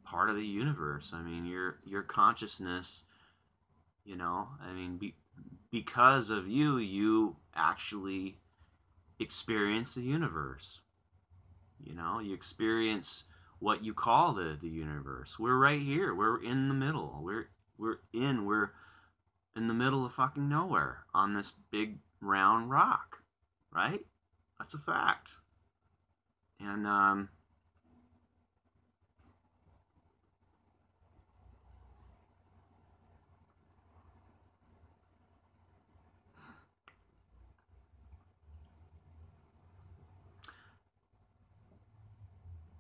part of the universe. I mean your consciousness. I mean because of you, you actually experience the universe. You experience what you call the universe. We're right here. We're in the middle. We're in the middle of fucking nowhere on this big round rock, right? That's a fact. And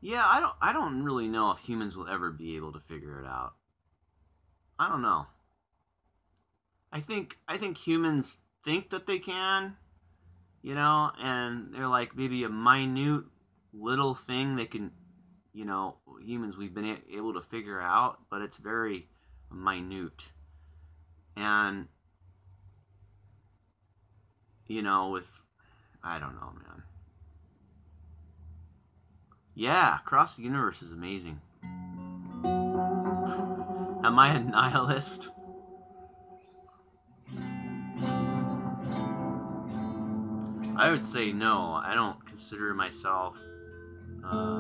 yeah, I don't really know if humans will ever be able to figure it out. I don't know. I think humans think that they can, and they're like maybe a minute little thing they can, humans we've been able to figure out, but it's very minute. And you know, with, I don't know, man. Yeah, across the universe is amazing. Am I a nihilist? I would say no. I don't consider myself. Yeah.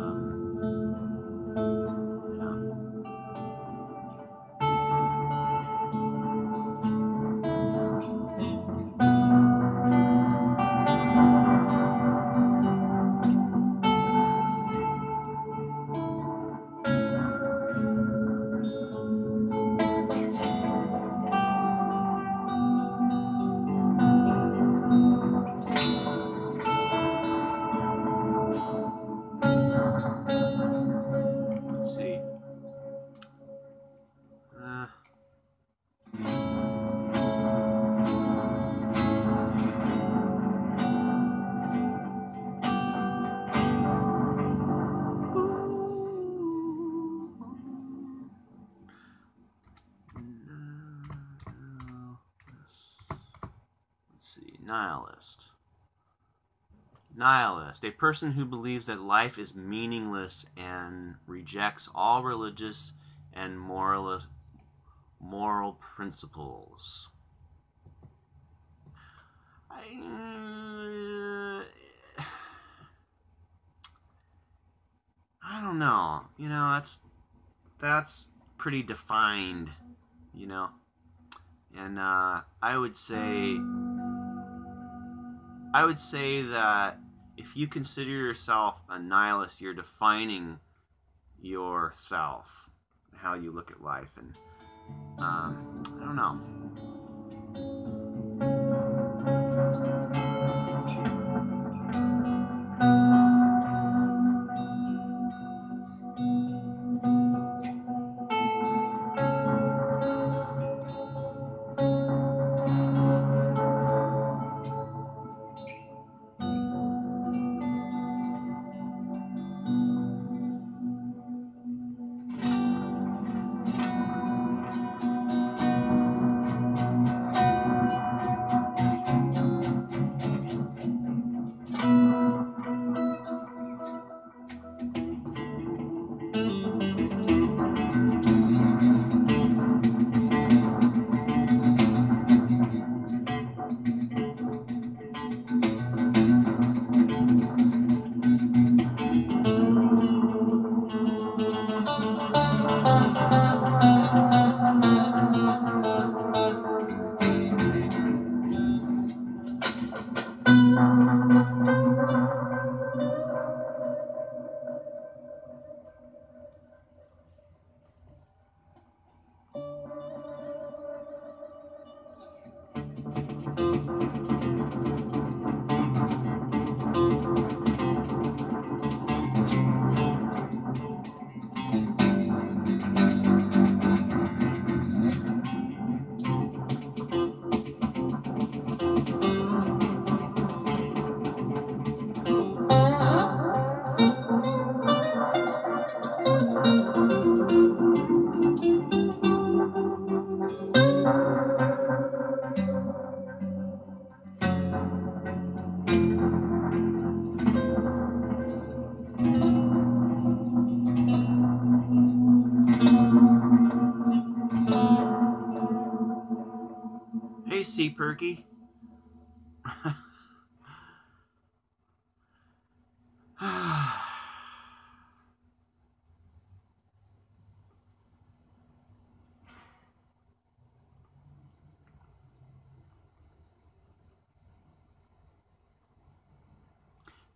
Let's see. Uh, let's see. Nihilist. Nihilist, a person who believes that life is meaningless and rejects all religious and moral principles. I don't know. You know, that's pretty defined. You know, and I would say that if you consider yourself a nihilist, you're defining yourself, how you look at life, and I don't know. Hey, Sea Perky.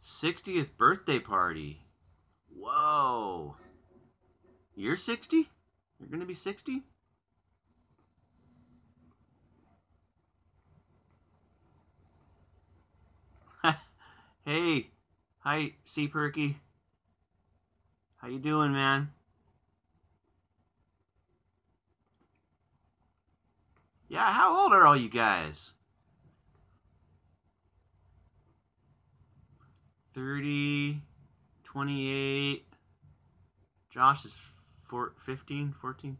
60th birthday party. Whoa. You're 60? You're going to be 60? Hey. Hi, Sea Perky. How you doing, man? Yeah, how old are all you guys? 30, 28. Josh is 15, 14.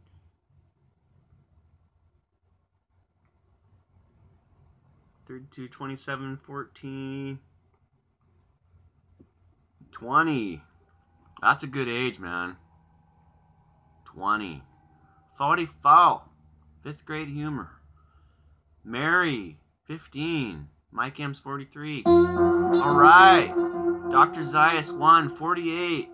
32, 27, 14, 20. That's a good age, man. 20. 44. 5th grade humor. Mary, 15. Mike M's 43. All right. Dr. Zayas 1, 48.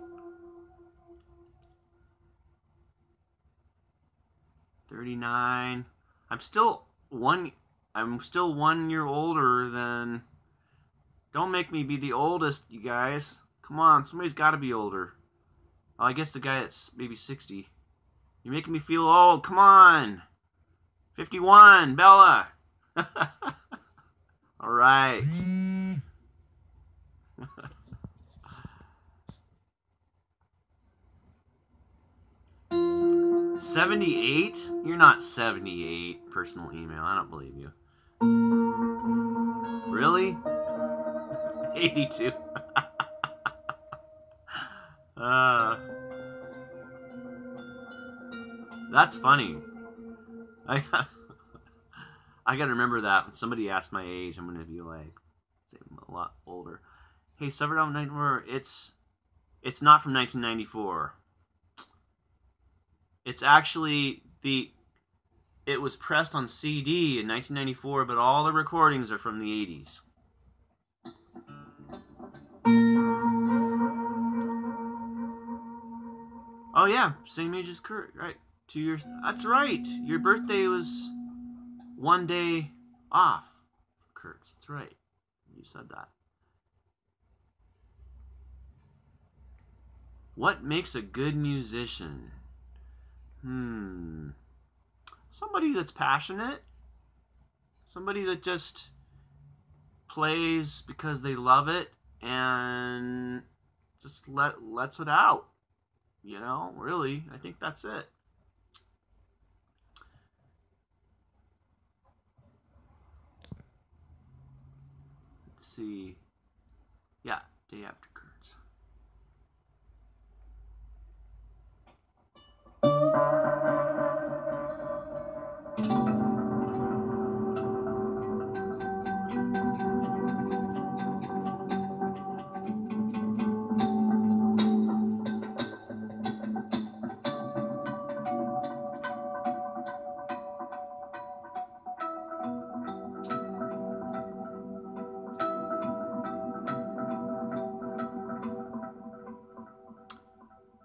39. I'm still 1 year older than... Don't make me be the oldest, you guys. Come on, somebody's got to be older. Oh, I guess the guy that's maybe 60. You're making me feel old. Come on. 51, Bella. All right. 78? You're not 78. Personal email. I don't believe you. Really? 82. That's funny. I gotta remember that when somebody asks my age, I'm gonna be like, say I'm a lot older. Hey, Suffered on 94. It's not from 1994. It's actually it was pressed on CD in 1994, but all the recordings are from the 80s. Oh yeah, same age as Kurt, right? 2 years. That's right. Your birthday was 1 day off, Kurt's. That's right. You said that. What makes a good musician? Somebody that's passionate. Somebody that just plays because they love it and just lets it out. You know, really, I think that's it. Let's see. Yeah, day after Kurt's.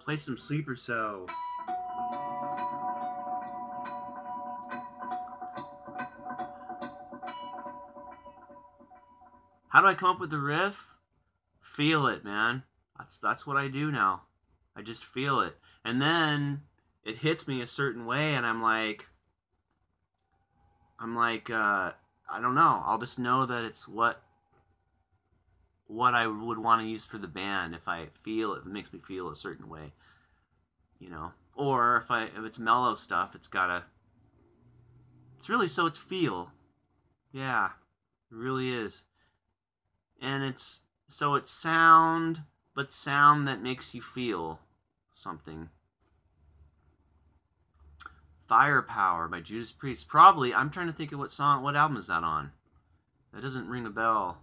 Play some Sleeper Cell. How do I come up with the riff? Feel it, man. That's what I do now. I just feel it. And then it hits me a certain way and I'm like, I don't know. I'll just know that it's what I would want to use for the band if I feel it, if it makes me feel a certain way, you know. Or if it's mellow stuff, it's really so it's feel. Yeah, it really is. And it's sound, but sound that makes you feel something. Firepower by Judas Priest. Probably, I'm trying to think of what album is that on? That doesn't ring a bell.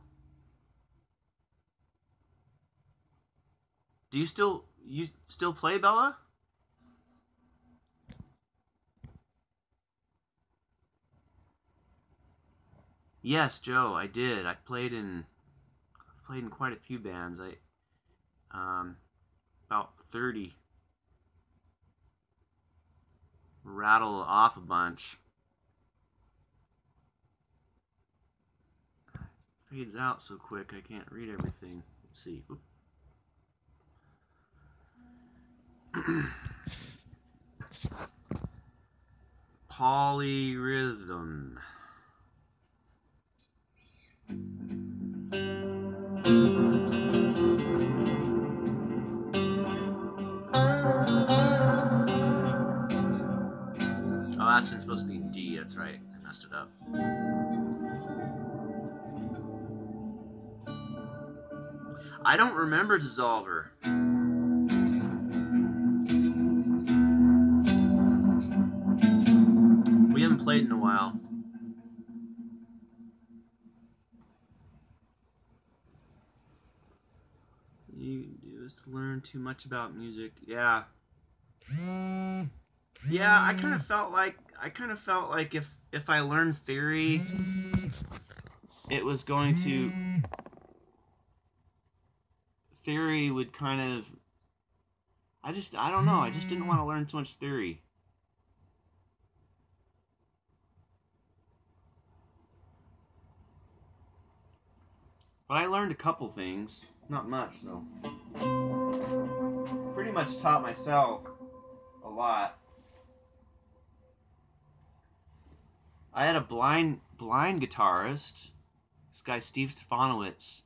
Do you still play, Bella? Yes, Joe, I did. I played in quite a few bands. About 30. Rattle off a bunch. Fades out so quick I can't read everything. Let's see. Oop. Polyrhythm. Oh, that's supposed to be D. That's right. I messed it up. I don't remember Dissolver. We haven't played in a while. you do is to learn too much about music. Yeah. Yeah, I kind of felt like if I learned theory, it was going to theory would kind of I don't know, I just didn't want to learn too much theory. But I learned a couple things, not much though. Pretty much taught myself a lot. I had a blind guitarist. This guy Steve Stefanowitz.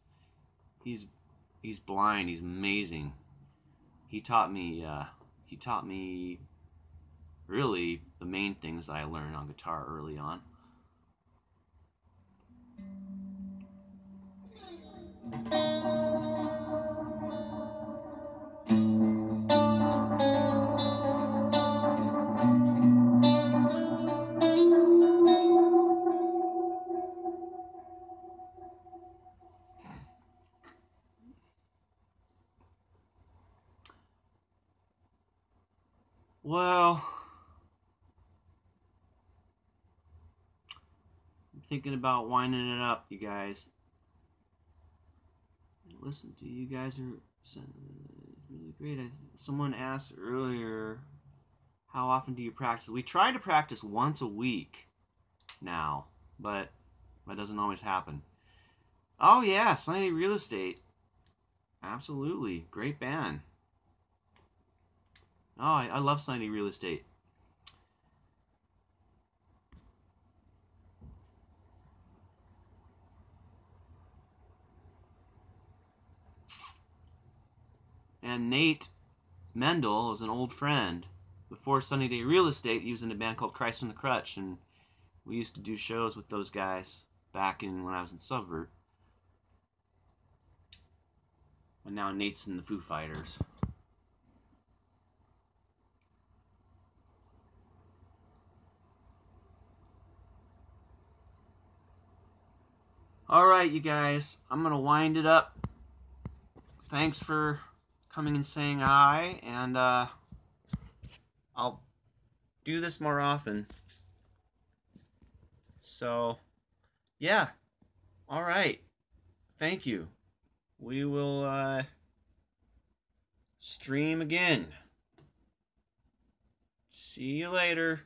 He's blind. He's amazing. He taught me really the main things I learned on guitar early on. Well, I'm thinking about winding it up, you guys. Listen to you guys are really great. Someone asked earlier, how often do you practice? We try to practice once a week now, but that doesn't always happen. Oh yeah, Sunny Real Estate. Absolutely, great band. Oh, I love Sunny Real Estate. And Nate Mendel is an old friend. Before Sunny Day Real Estate, he was in a band called Christ on the Crutch, and we used to do shows with those guys back in when I was in Subvert. And now Nate's in the Foo Fighters. Alright, you guys, I'm going to wind it up. Thanks for coming and saying hi, and I'll do this more often. So, yeah. Alright. Thank you. We will stream again. See you later.